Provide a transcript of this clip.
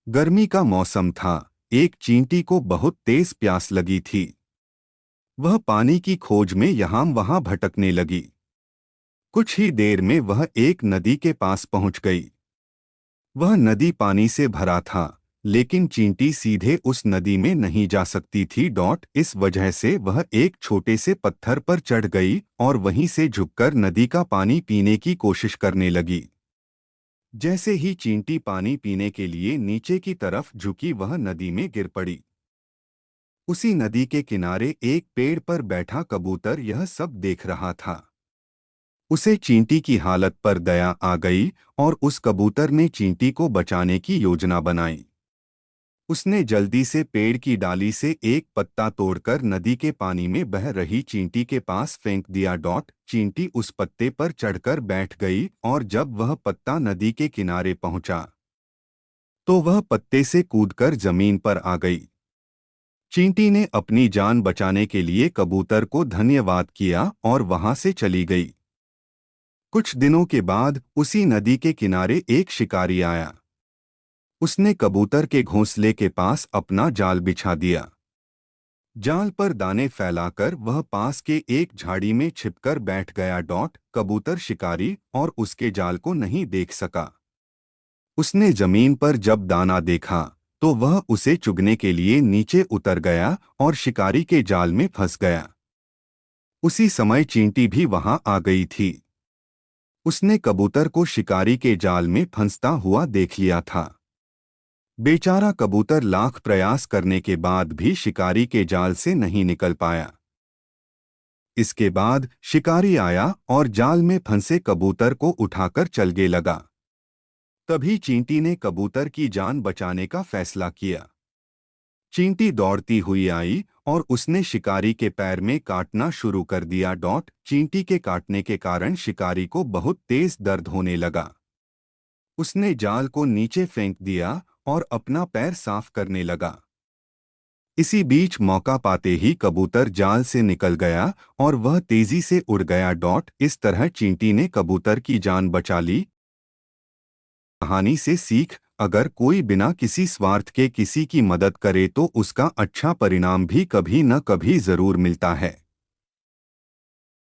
गर्मी का मौसम था। एक चींटी को बहुत तेज प्यास लगी थी। वह पानी की खोज में यहाँ वहां भटकने लगी। कुछ ही देर में वह एक नदी के पास पहुंच गई। वह नदी पानी से भरा था, लेकिन चींटी सीधे उस नदी में नहीं जा सकती थी। इस वजह से वह एक छोटे से पत्थर पर चढ़ गई और वहीं से झुककर नदी का पानी पीने की कोशिश करने लगी। जैसे ही चींटी पानी पीने के लिए नीचे की तरफ झुकी, वह नदी में गिर पड़ी। उसी नदी के किनारे एक पेड़ पर बैठा कबूतर यह सब देख रहा था। उसे चींटी की हालत पर दया आ गई और उस कबूतर ने चींटी को बचाने की योजना बनाई। उसने जल्दी से पेड़ की डाली से एक पत्ता तोड़कर नदी के पानी में बह रही चींटी के पास फेंक दिया। चींटी उस पत्ते पर चढ़कर बैठ गई और जब वह पत्ता नदी के किनारे पहुंचा तो वह पत्ते से कूदकर जमीन पर आ गई। चींटी ने अपनी जान बचाने के लिए कबूतर को धन्यवाद किया और वहां से चली गई। कुछ दिनों के बाद उसी नदी के किनारे एक शिकारी आया। उसने कबूतर के घोंसले के पास अपना जाल बिछा दिया। जाल पर दाने फैलाकर वह पास के एक झाड़ी में छिपकर बैठ गया। कबूतर शिकारी और उसके जाल को नहीं देख सका। उसने जमीन पर जब दाना देखा तो वह उसे चुगने के लिए नीचे उतर गया और शिकारी के जाल में फंस गया। उसी समय चींटी भी वहां आ गई थी। उसने कबूतर को शिकारी के जाल में फंसता हुआ देख लिया था। बेचारा कबूतर लाख प्रयास करने के बाद भी शिकारी के जाल से नहीं निकल पाया। इसके बाद शिकारी आया और जाल में फंसे कबूतर को उठाकर चलने लगा। तभी चींटी ने कबूतर की जान बचाने का फैसला किया। चींटी दौड़ती हुई आई और उसने शिकारी के पैर में काटना शुरू कर दिया। चींटी के काटने के कारण शिकारी को बहुत तेज दर्द होने लगा। उसने जाल को नीचे फेंक दिया और अपना पैर साफ करने लगा। इसी बीच मौका पाते ही कबूतर जाल से निकल गया और वह तेजी से उड़ गया। इस तरह चींटी ने कबूतर की जान बचा ली। कहानी से सीख: अगर कोई बिना किसी स्वार्थ के किसी की मदद करे तो उसका अच्छा परिणाम भी कभी न कभी जरूर मिलता है।